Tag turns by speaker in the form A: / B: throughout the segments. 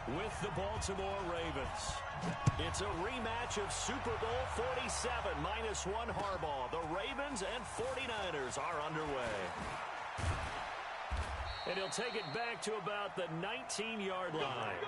A: with the Baltimore Ravens. It's a rematch of Super Bowl 47 -1 Harbaugh. The Ravens and 49ers are underway. And he'll take it back to about the 19-yard line.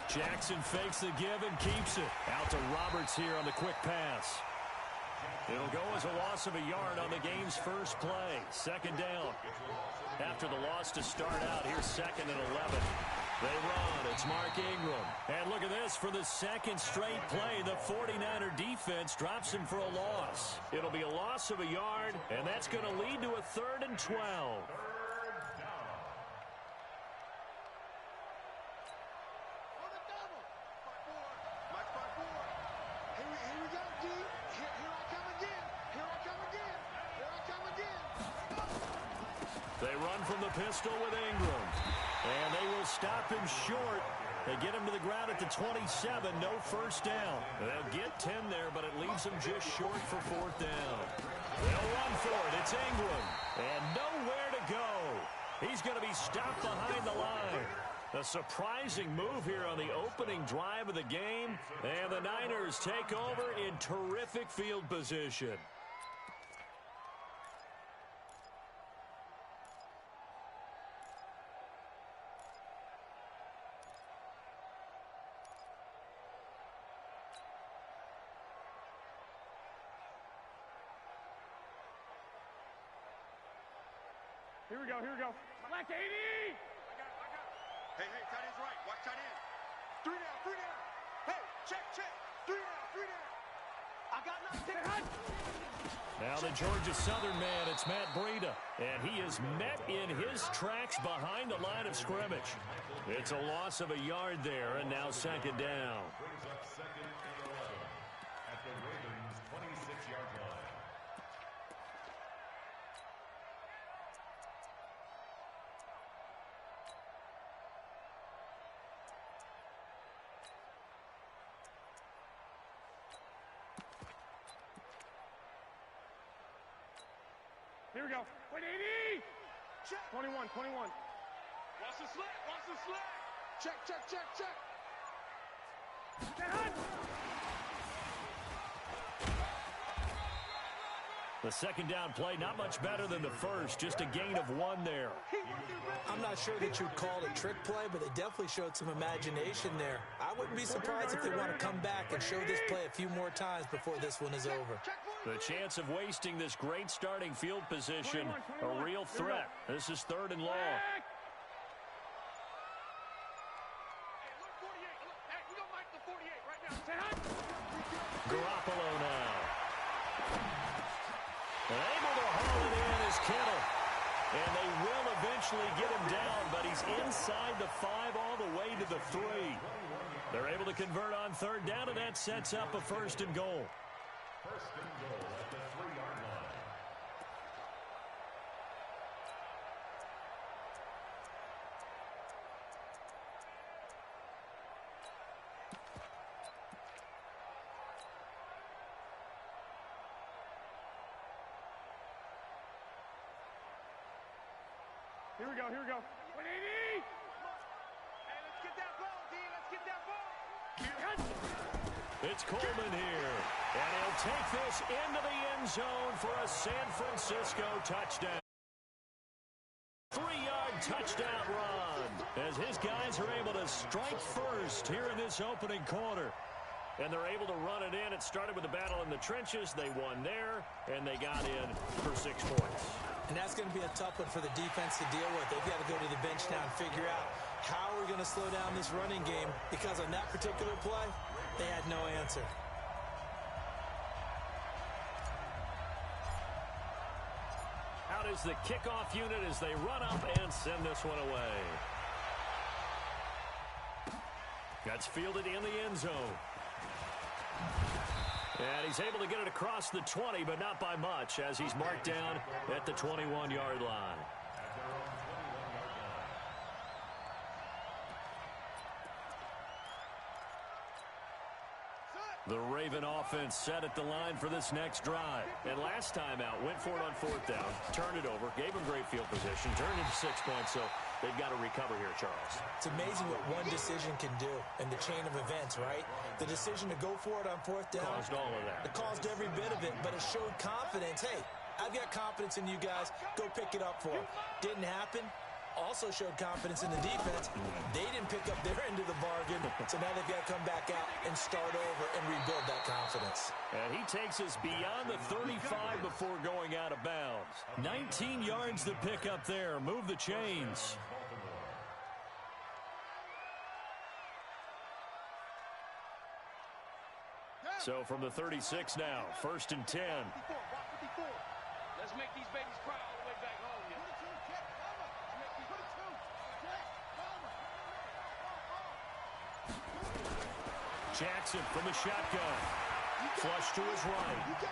A: Jackson fakes the give and keeps it. Out to Roberts here on the quick pass. It'll go as a loss of a yard on the game's first play. Second down. After the loss to start out, here's 2nd and 11. They run. It's Mark Ingram. And look at this. For the second straight play, the 49er defense drops him for a loss. It'll be a loss of a yard, and that's going to lead to a 3rd and 12. They run from the pistol with Ingram. And they will stop him short. They get him to the ground at the 27. No first down. They'll get 10 there, but it leaves them just short for 4th down. They'll run for it. It's Ingram. And nowhere to go. He's going to be stopped behind the line. A surprising move here on the opening drive of the game. And the Niners take over in terrific field position.
B: Here we go, here we go. Black 80! I got it.
C: Hey, tight end's right. Watch tight end. 3 down. Hey, check. 3 down. I got nothing.
A: Now the Georgia Southern man, it's Matt Breida. And he is met in his tracks behind the line of scrimmage. It's a loss of a yard there, and now 2nd down.
D: Brings up 2nd and 11 at the Ravens' 26-yard line.
B: Here we go. Wait, 80! Check. 21.
C: Watch the slack. Check.
A: The 2nd down play, not much better than the first, just a gain of 1 there.
E: I'm not sure that you'd call it a trick play, but they definitely showed some imagination there. I wouldn't be surprised if they want to come back and show this play a few more times before this one is over.
A: The chance of wasting this great starting field position, a real threat. This is 3rd and long. Garoppolo now. And able to haul it in is Kittle. And they will eventually get him down, but he's inside the 5 all the way to the 3. They're able to convert on 3rd down, and that sets up a 1st and goal.
D: 1st and goal at the 3-yard line.
B: Here we go. 180!
C: Hey, let's get that ball, D. Let's get that ball.
A: It's Coleman here. And he'll take this into the end zone for a San Francisco touchdown. 3-yard touchdown run as his guys are able to strike first here in this opening quarter. And they're able to run it in. It started with a battle in the trenches. They won there, and they got in for 6 points.
E: And that's going to be a tough one for the defense to deal with. They've got to go to the bench now and figure out how we're going to slow down this running game, because on that particular play, they had no answer.
A: Out is the kickoff unit as they run up and send this one away. That's fielded in the end zone. And he's able to get it across the 20, but not by much, as he's marked down at the 21-yard line. The Raven offense set at the line for this next drive. And last time out, went for it on 4th down, turned it over, gave them great field position, turned into 6 points, so they've got to recover here, Charles.
E: It's amazing what one decision can do in the chain of events, right? The decision to go for it on 4th down.
A: Caused all of that.
E: It caused every bit of it, but it showed confidence. Hey, I've got confidence in you guys. Go pick it up for them. Didn't happen. Also showed confidence in the defense. They didn't pick up their end of the bargain, so now they've got to come back out and start over and rebuild that confidence.
A: And he takes us beyond the 35 before going out of bounds. 19 yards to pick up there. Move the chains. So from the 36 now, 1st and 10.
B: Let's make these babies cry all the way back home.
A: Jackson from the shotgun. Flush to his right.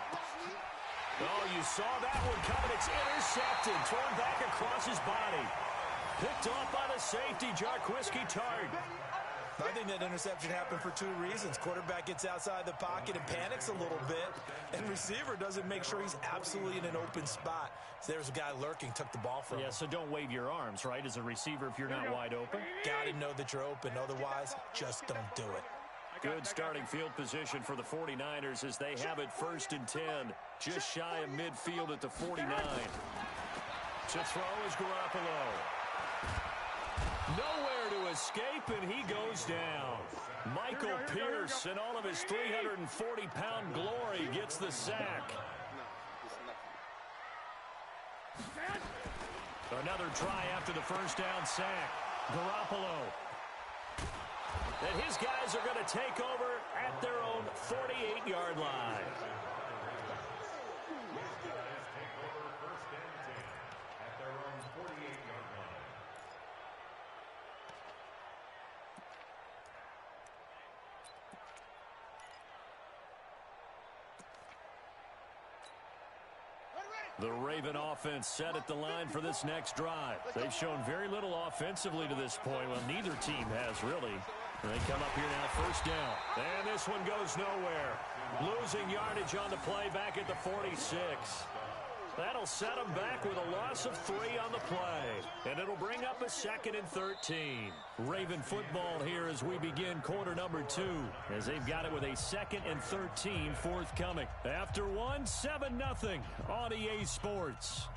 A: Oh, you saw that one coming. It's intercepted. Thrown back across his body. Picked off by the safety, Jarquiski Tart.
E: I think that interception happened for 2 reasons. Quarterback gets outside the pocket and panics a little bit, and receiver doesn't make sure he's absolutely in an open spot. So there's a guy lurking, took the ball from him.
A: Yeah, so don't wave your arms, right, as a receiver if you're not wide open.
E: Got to know that you're open. Otherwise, just don't do it.
A: Good starting field position for the 49ers as they have it 1st and 10. Just shy of midfield at the 49. To throw is Garoppolo. Nowhere to escape, and he goes down. Michael Pierce, in all of his 340-pound glory, gets the sack. Another try after the 1st down sack. Garoppolo. And his guys are going to take over at their own 48-yard line. The Raven offense set at the line for this next drive. They've shown very little offensively to this point. Well, neither team has really. They come up here now, 1st down. And this one goes nowhere. Losing yardage on the play back at the 46. That'll set them back with a loss of 3 on the play. And it'll bring up a 2nd and 13. Raven football here as we begin quarter number 2. As they've got it with a 2nd and 13 forthcoming. After 1, 7-0 on EA Sports.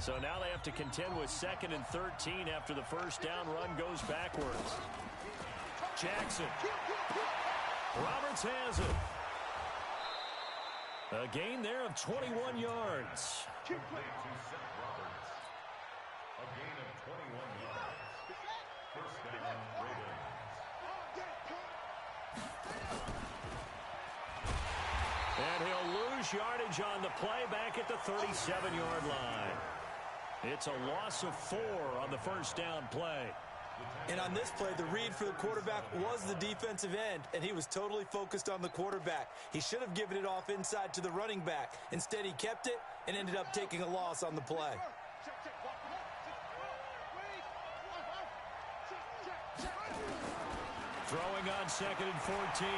A: So now they have to contend with 2nd and 13 after the 1st down run goes backwards. Jackson. Roberts has it. A gain there of 21 yards.
D: Complete to Seth Roberts. A gain of 21 yards. 1st down, Ravens.
A: And he'll lose yardage on the play back at the 37-yard line. It's a loss of 4 on the 1st down play.
E: And on this play, the read for the quarterback was the defensive end, and he was totally focused on the quarterback. He should have given it off inside to the running back. Instead, he kept it and ended up taking a loss on the play.
A: Throwing on 2nd and 14.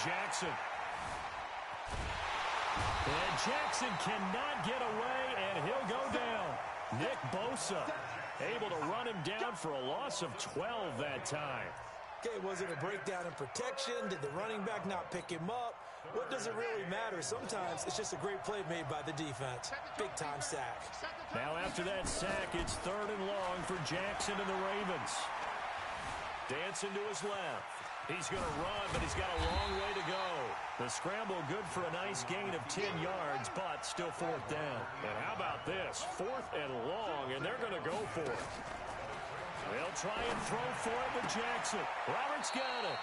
A: Jackson. And Jackson cannot get away, and he'll go down. Nick Bosa able to run him down for a loss of 12 that time.
E: Okay, was it a breakdown in protection? Did the running back not pick him up? What does it really matter? Sometimes it's just a great play made by the defense. Big-time sack.
A: Now after that sack, it's 3rd and long for Jackson and the Ravens. Dancing to his left. He's going to run, but he's got a long way to go. The scramble good for a nice gain of 10 yards, but still 4th down. And how about this? 4th and long, and they're going to go for it. They'll try and throw for it with Jackson. Roberts got it.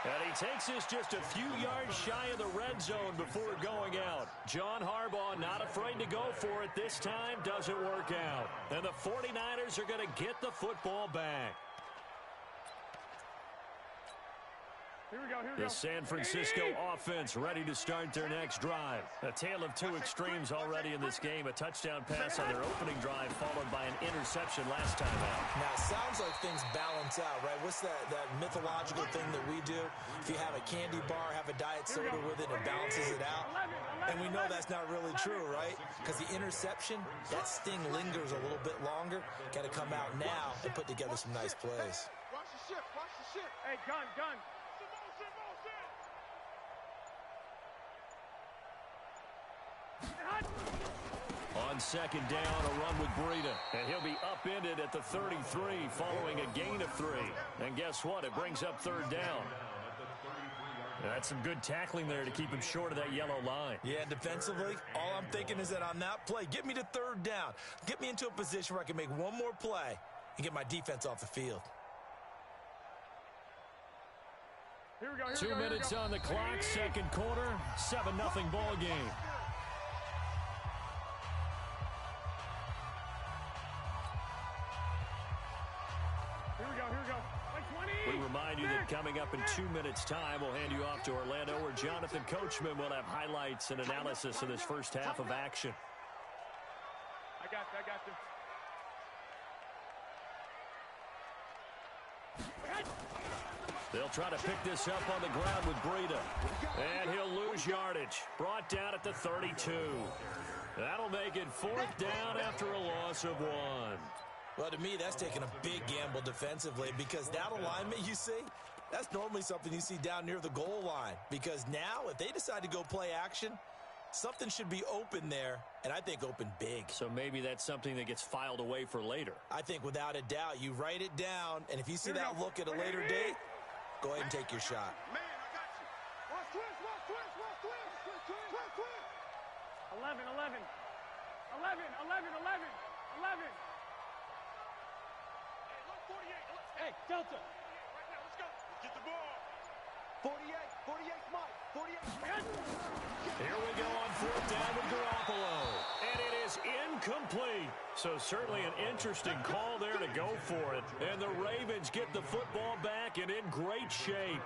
A: And he takes this just a few yards shy of the red zone before going out. John Harbaugh not afraid to go for it this time. Doesn't work out. And the 49ers are going to get the football back.
B: Here we go.
A: The San Francisco offense ready to start their next drive. A tale of two extremes already in this game. A touchdown pass on their opening drive followed by an interception last time out.
E: Now, it sounds like things balance out, right? What's that mythological thing that we do? If you have a candy bar, have a diet soda with it, it balances it out. And we know that's not really true, right? Because the interception, that sting lingers a little bit longer. Got to come out now and put together some nice plays.
C: Watch the ship. Watch the ship.
B: Hey, gun.
A: On second down, a run with Breida. And he'll be upended at the 33 following a gain of 3. And guess what? It brings up third down. That's some good tackling there to keep him short of that yellow line.
E: Yeah, defensively, all I'm thinking is that on that play, get me to third down. Get me into a position where I can make one more play and get my defense off the field.
B: Here we go.
A: 2 minutes on the clock, second quarter, 7-0 ball game. We remind you that coming up in 2 minutes' time, we'll hand you off to Orlando, where Jonathan Coachman will have highlights and analysis of this first half of action.
B: I got you.
A: They'll try to pick this up on the ground with Breida. And he'll lose yardage. Brought down at the 32. That'll make it fourth down after a loss of 1.
E: Well, to me, that's taking a big gamble defensively because that alignment you see, that's normally something you see down near the goal line. Because now, if they decide to go play action, something should be open there, and I think open big.
A: So maybe that's something that gets filed away for later.
E: I think without a doubt, you write it down, and if you see that look at a later date, go ahead and take your shot.
C: Man, I got you. Watch twist.
B: 11. Hey, Delta.
C: Right now, let's go. Get the ball. 48, Mike. 48.
A: Here we go on fourth down with Garoppolo. And it is incomplete. So certainly an interesting call there to go for it. And the Ravens get the football back and in great shape.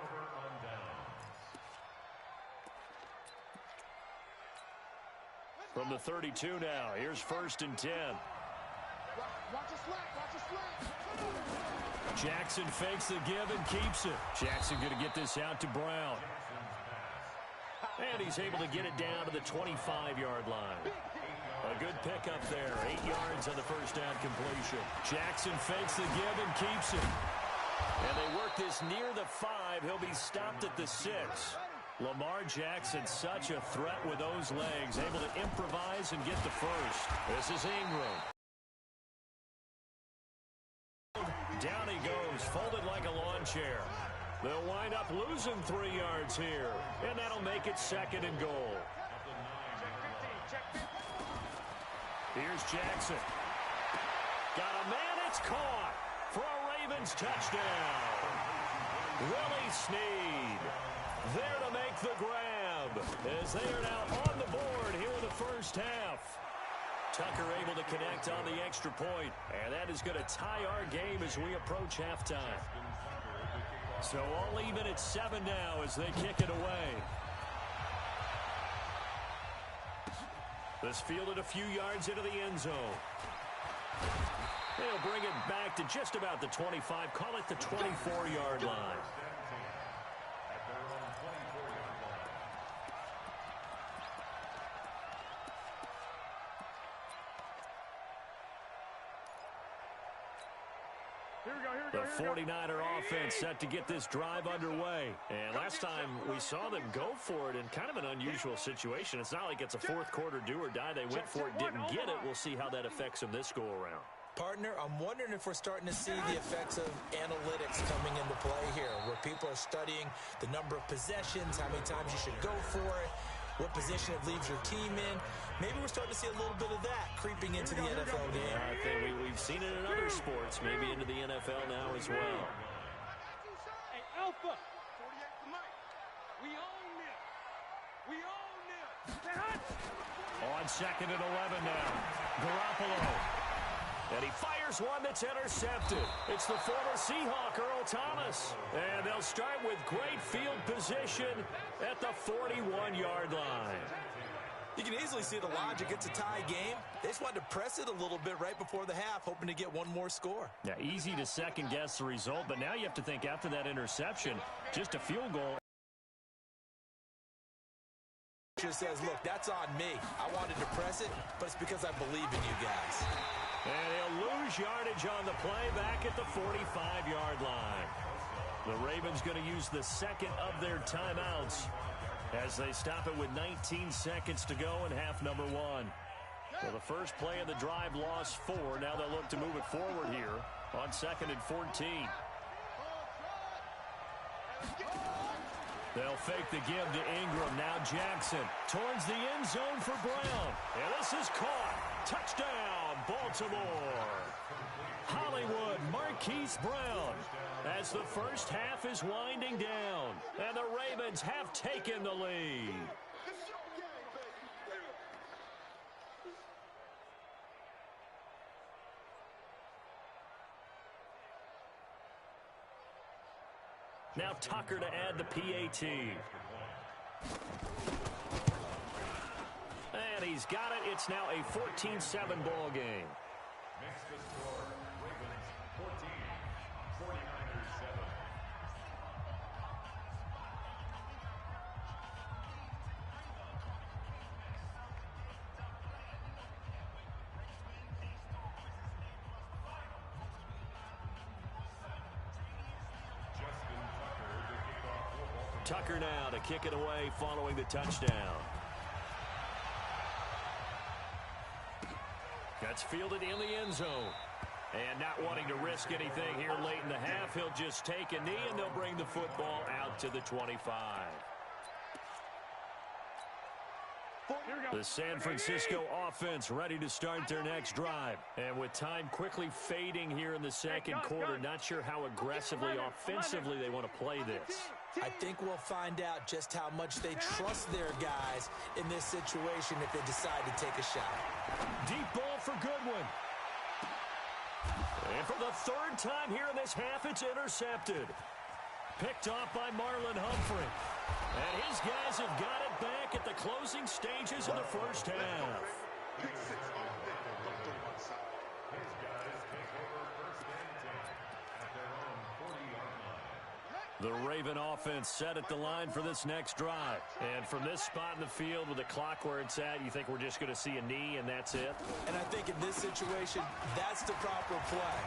A: From the 32 now, here's 1st and 10.
C: Watch a slack.
A: Jackson fakes the give and keeps it. Jackson going to get this out to Brown. And he's able to get it down to the 25-yard line. A good pickup there. 8 yards on the first down completion. Jackson fakes the give and keeps it. And they work this near the 5. He'll be stopped at the 6. Lamar Jackson, such a threat with those legs, able to improvise and get the first. This is Ingram. Down he goes, folded like a lawn chair. They'll wind up losing 3 yards here, and that'll make it 2nd and goal. Here's Jackson. Got a man, it's caught for a Ravens touchdown. Willie Snead there to make the grab as they are now on the board here in the first half. Tucker able to connect on the extra point, and that is going to tie our game as we approach halftime. So all even at 7 now as they kick it away. This fielded a few yards into the end zone. They'll bring it back to just about the 25, call it the 24-yard line. The 49er offense set to get this drive underway. And last time we saw them go for it in kind of an unusual situation. It's not like it's a fourth quarter do or die. They went for it, didn't get it. We'll see how that affects them this go-around.
E: Partner, I'm wondering if we're starting to see the effects of analytics coming into play here, where people are studying the number of possessions, how many times you should go for it, what position it leaves your team in. Maybe we're starting to see a little bit of that creeping into the NFL game.
A: I think we've seen it in other sports, maybe into the NFL now as well.
B: Hey, Alpha. 48 for Mike. We own this. We own this.
A: On 2nd and 11 now. Garoppolo. And he fires Here's one that's intercepted. It's the former Seahawk, Earl Thomas. And they'll start with great field position at the 41-yard line.
E: You can easily see the logic. It's a tie game. They just wanted to press it a little bit right before the half, hoping to get one more score.
A: Yeah, easy to second-guess the result, but now you have to think after that interception, just a field goal.
E: Just says, look, that's on me. I wanted to press it, but it's because I believe in you guys.
A: And he'll lose yardage on the play back at the 45-yard line. The Ravens going to use the second of their timeouts as they stop it with 19 seconds to go in half number one. So the first play of the drive lost 4. Now they'll look to move it forward here on 2nd and 14. They'll fake the give to Ingram. Now Jackson towards the end zone for Brown. And this is caught. Touchdown, Baltimore. Hollywood Marquise Brown as the first half is winding down. And the Ravens have taken the lead. Now Tucker to add the PAT. And he's got it. It's now a 14-7 ball game.
D: Makes the score Ravens 14, 49ers 7.
A: Tucker now to kick it away following the touchdown. That's fielded in the end zone. And not wanting to risk anything here late in the half, he'll just take a knee and they'll bring the football out to the 25. The San Francisco offense ready to start their next drive. And with time quickly fading here in the second quarter, not sure how aggressively, offensively they want to play this.
E: I think we'll find out just how much they trust their guys in this situation if they decide to take a shot.
A: Deep ball for Goodwin. And for the third time here in this half, it's intercepted. Picked off by Marlon Humphrey. And his guys have got it back at the closing stages of the first half. The Raven offense set at the line for this next drive. And from this spot in the field with the clock where it's at, you think we're just going to see a knee and that's it?
E: And I think in this situation, that's the proper play.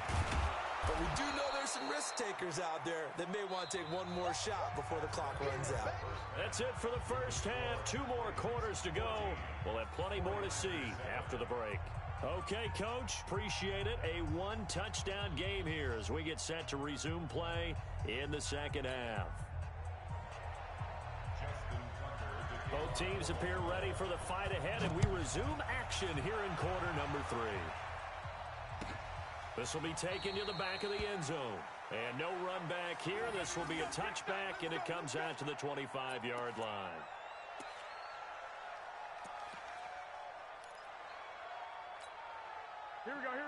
E: But we do know there's some risk takers out there that may want to take one more shot before the clock runs out.
A: That's it for the first half. 2 more quarters to go. We'll have plenty more to see after the break. Okay, Coach, appreciate it. A 1-touchdown game here as we get set to resume play in the second half. Both teams appear ready for the fight ahead, and we resume action here in quarter number 3. This will be taken to the back of the end zone. And no run back here. This will be a touchback, and it comes out to the 25-yard line.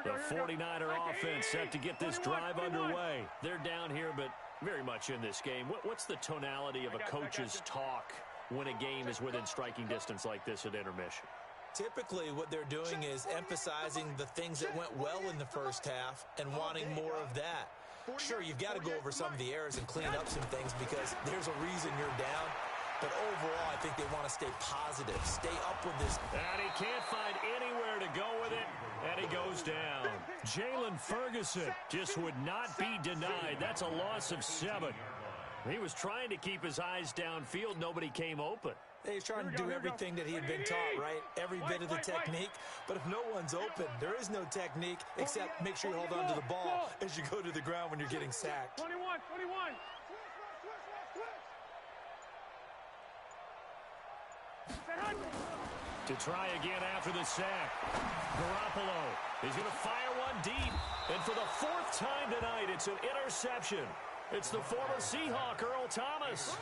A: The 49er offense set to get this drive underway. They're down here, but very much in this game. What's the tonality of a coach's talk when a game is within striking distance like this at intermission?
E: Typically, what they're doing is emphasizing the things that went well in the first half and wanting more of that. Sure, you've got to go over some of the errors and clean up some things because there's a reason you're down. But overall, I think they want to stay positive, stay up with this.
A: And he can't find anywhere to go with it, and he goes down. Jalen Ferguson just would not be denied. That's a loss of 7. He was trying to keep his eyes downfield. Nobody came open.
E: He's trying to do everything that he had been taught, right? Every bit of the technique. But if no one's open, there is no technique except make sure you hold on to the ball as you go to the ground when you're getting sacked.
B: 21.
A: To try again after the sack. Garoppolo is going to fire one deep. And for the 4th time tonight, it's an interception. It's the former Seahawk, Earl Thomas.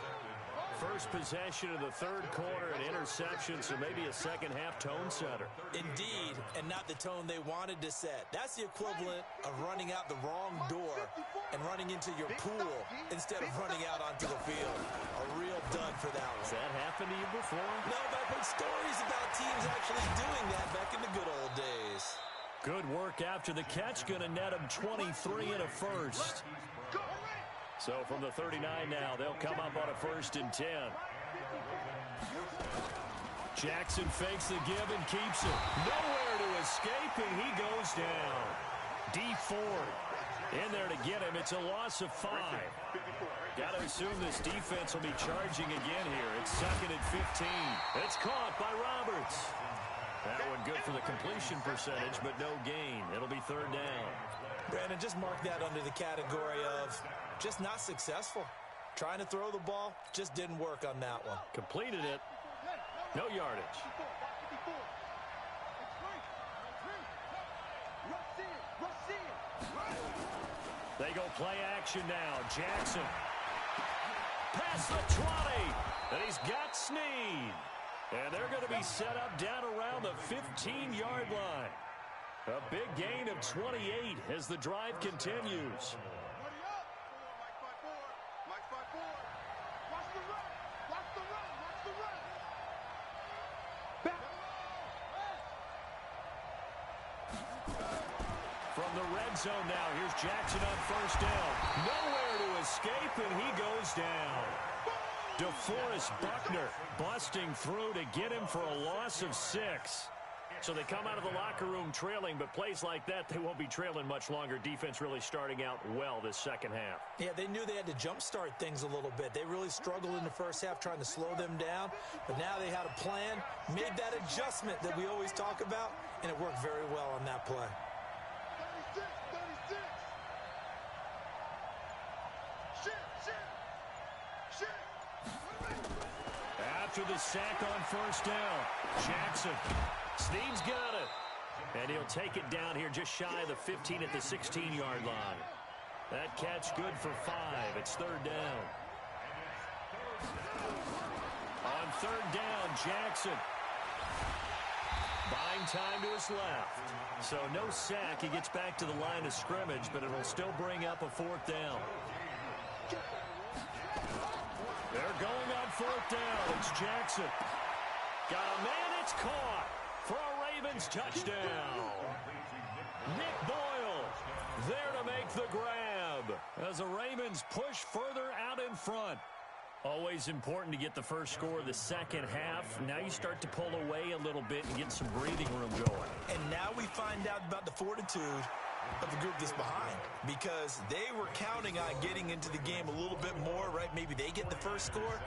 A: First possession of the third quarter, an interception, so maybe a second-half tone setter.
E: Indeed, and not the tone they wanted to set. That's the equivalent of running out the wrong door and running into your pool instead of running out onto the field. A real dud for that one.
A: Has that happened to you before?
E: No, but I've heard stories about teams actually doing that back in the good old days.
A: Good work after the catch. Going to net him 23 and a first. So from the 39 now, they'll come up on a 1st and 10. Jackson fakes the give and keeps it. Nowhere to escape, and he goes down. D Ford in there to get him. It's a loss of 5. Got to assume this defense will be charging again here. It's 2nd and 15. It's caught by Roberts. That one good for the completion percentage, but no gain. It'll be 3rd down.
E: Brandon, just mark that under the category of just not successful. Trying to throw the ball, just didn't work on that one.
A: Completed it. No yardage. They go play action now. Jackson. Past the 20. And he's got Snead. And they're going to be set up down around the 15-yard line. A big gain of 28 as the drive continues. From the red zone now, here's Jackson on 1st down. Nowhere to escape, and he goes down. DeForest Buckner busting through to get him for a loss of 6. So they come out of the locker room trailing, but plays like that, they won't be trailing much longer. Defense really starting out well this second half.
E: Yeah, they knew they had to jumpstart things a little bit. They really struggled in the first half trying to slow them down, but now they had a plan, made that adjustment that we always talk about, and it worked very well on that play.
C: 36.
A: After the sack on 1st down, Jackson. Snead's got it. And he'll take it down here just shy of the 15 at the 16-yard line. That catch good for 5. It's 3rd down. On 3rd down, Jackson. Buying time to his left. So no sack. He gets back to the line of scrimmage, but it'll still bring up a 4th down. They're going on 4th down. It's Jackson. Got a man. It's caught for a Ravens touchdown. Nick Boyle there to make the grab as the Ravens push further out in front. Always important to get the first score of the second half. Now you start to pull away a little bit and get some breathing room going.
E: And now we find out about the fortitude of the group that's behind, because they were counting on getting into the game a little bit more, right? Maybe they get the first score.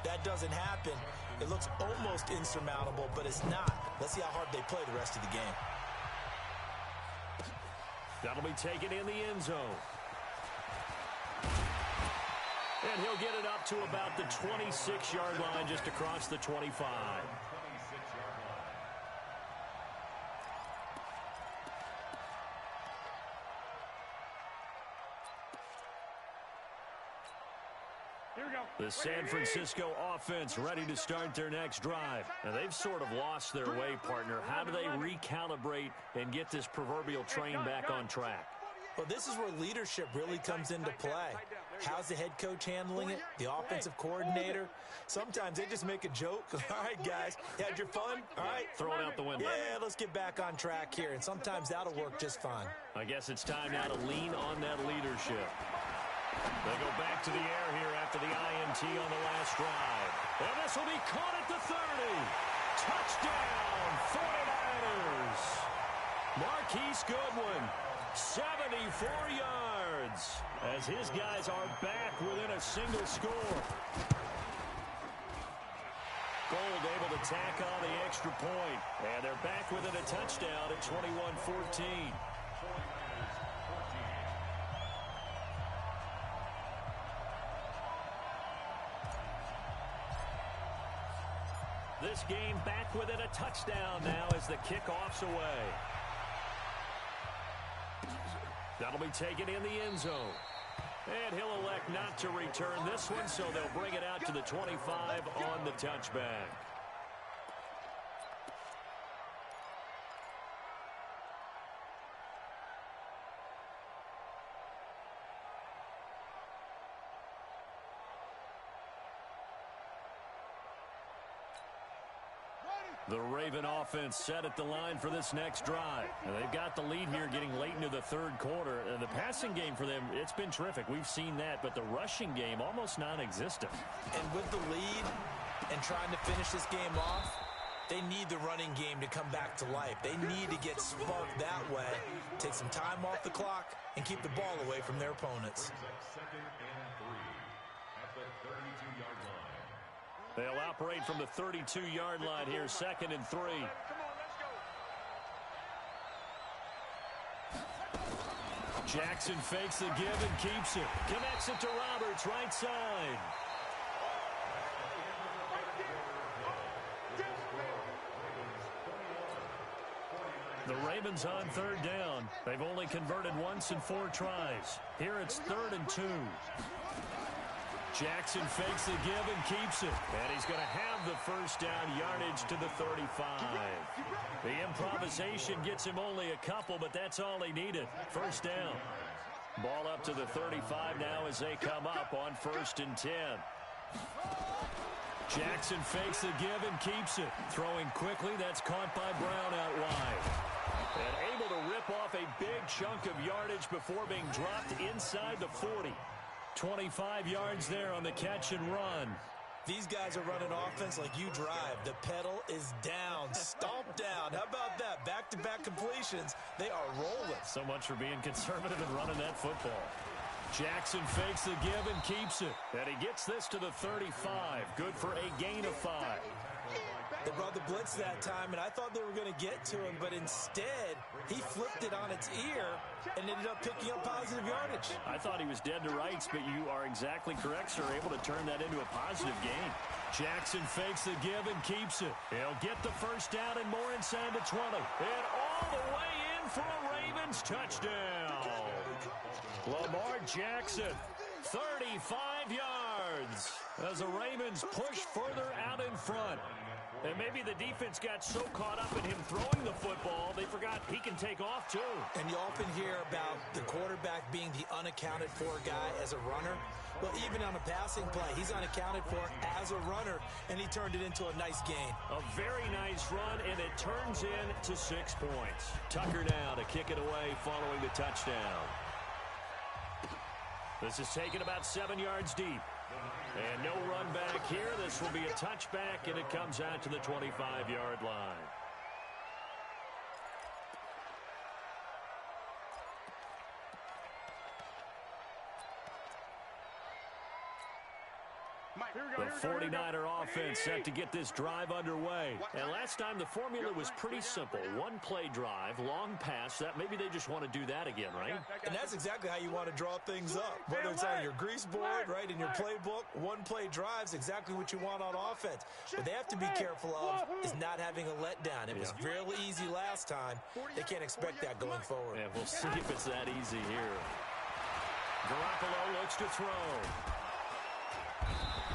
E: That doesn't happen. It looks almost insurmountable, but it's not. Let's see how hard they play the rest of the game.
A: That'll be taken in the end zone. And he'll get it up to about the 26-yard line, just across the 25. The San Francisco offense ready to start their next drive. Now, they've sort of lost their way, partner. How do they recalibrate and get this proverbial train back on track?
E: Well, this is where leadership really comes into play. How's the head coach handling it? The offensive coordinator? Sometimes they just make a joke. All right, guys, you had your fun? All right.
A: Throw it out the window.
E: Yeah, let's get back on track here. And sometimes that'll work just fine.
A: I guess it's time now to lean on that leadership. They go back to the air here after the INT on the last drive. And this will be caught at the 30. Touchdown, 49ers. Marquise Goodwin, 74 yards, as his guys are back within a single score. Gold able to tack on the extra point. And they're back within a touchdown at 21-14. This game back within a touchdown now as the kickoff's away. That'll be taken in the end zone. And he'll elect not to return this one, so they'll bring it out to the 25 on the touchback. The Raven offense set at the line for this next drive. And they've got the lead here getting late into the third quarter. And the passing game for them, it's been terrific. We've seen that, but the rushing game almost non-existent.
E: And with the lead and trying to finish this game off, they need the running game to come back to life. They need to get sparked that way, take some time off the clock, and keep the ball away from their opponents.
D: Second and 3 at the 32-yard line.
A: They'll operate from the 32-yard line here, 2nd and 3.
C: Come on, let's go.
A: Jackson fakes the give and keeps it. Connects it to Roberts, right side. The Ravens on 3rd down. They've only converted once in 4 tries. Here it's 3rd and 2. Jackson fakes the give and keeps it. And he's going to have the first down, yardage to the 35. The improvisation gets him only a couple, but that's all he needed. First down. Ball up to the 35 now as they come up on 1st and 10. Jackson fakes the give and keeps it. Throwing quickly, that's caught by Brown out wide. And able to rip off a big chunk of yardage before being dropped inside the 40. 25 yards there on the catch and run.
E: These guys are running offense like you drive. The pedal is down, stomped down. How about that? Back-to-back completions. They are rolling.
A: So much for being conservative and running that football. Jackson fakes the give and keeps it. And he gets this to the 35. Good for a gain of 5.
E: They brought the blitz that time, and I thought they were going to get to him, but instead, he flipped it on its ear and ended up picking up positive yardage.
A: I thought he was dead to rights, but you are exactly correct, sir. Able to turn that into a positive gain. Jackson fakes the give and keeps it. He'll get the first down and more inside the 20. And all the way in for a Ravens touchdown. Lamar Jackson, 35 yards as the Ravens push further out in front. And maybe the defense got so caught up in him throwing the football, they forgot he can take off too.
E: And you often hear about the quarterback being the unaccounted for guy as a runner. Well, even on a passing play, he's unaccounted for as a runner, and he turned it into a nice gain.
A: A very nice run, and it turns into 6 points. Tucker now to kick it away following the touchdown. This is taken about 7 yards deep. And no run back here. This will be a touchback, and it comes out to the 25-yard line. The 49er offense set to get this drive underway. And last time the formula was pretty simple. One-play drive, long pass. That maybe they just want to do that again, right?
E: And that's exactly how you want to draw things up. Whether it's on your grease board, right, in your playbook, one-play drive's exactly what you want on offense. What they have to be careful of is not having a letdown. It was real easy last time. They can't expect that going forward.
A: Yeah, we'll see if it's that easy here. Garoppolo looks to throw.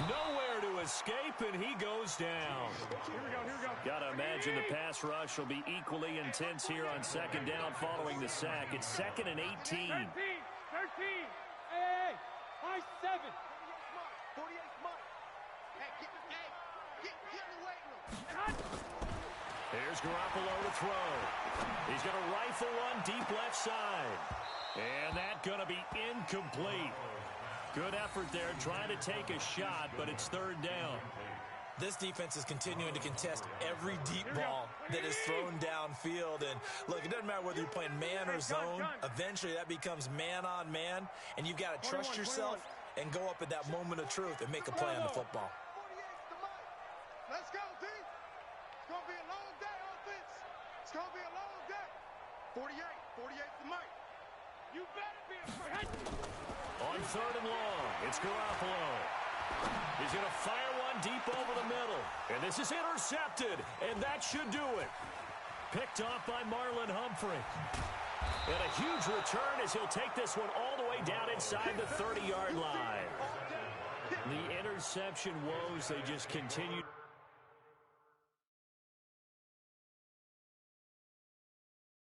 A: Nowhere to escape, and he goes down.
B: Here we go.
A: Got to imagine the pass rush will be equally intense here on 2nd down following the sack. It's 2nd and 18.
B: 13. Hey, high 7.
C: 48's mine. Hey, get in the weight room.
A: Here's Garoppolo to throw. He's going to rifle one deep left side. And that's going to be incomplete. Good effort there, trying to take a shot, but it's 3rd down.
E: This defense is continuing to contest every deep ball that is thrown downfield. And, look, it doesn't matter whether you're playing man or zone. Eventually, that becomes man-on-man, and you've got to trust yourself and go up at that moment of truth and make a play on the football.
C: 48's the mic. Let's go, D. It's going to be a long day, offense. It's going to be a long day. 48's the mic.
B: You better be afraid.
A: On 3rd and long, it's Garoppolo. He's going to fire one deep over the middle. And this is intercepted, and that should do it. Picked off by Marlon Humphrey. And a huge return as he'll take this one all the way down inside the 30-yard line. The interception woes, they just continue.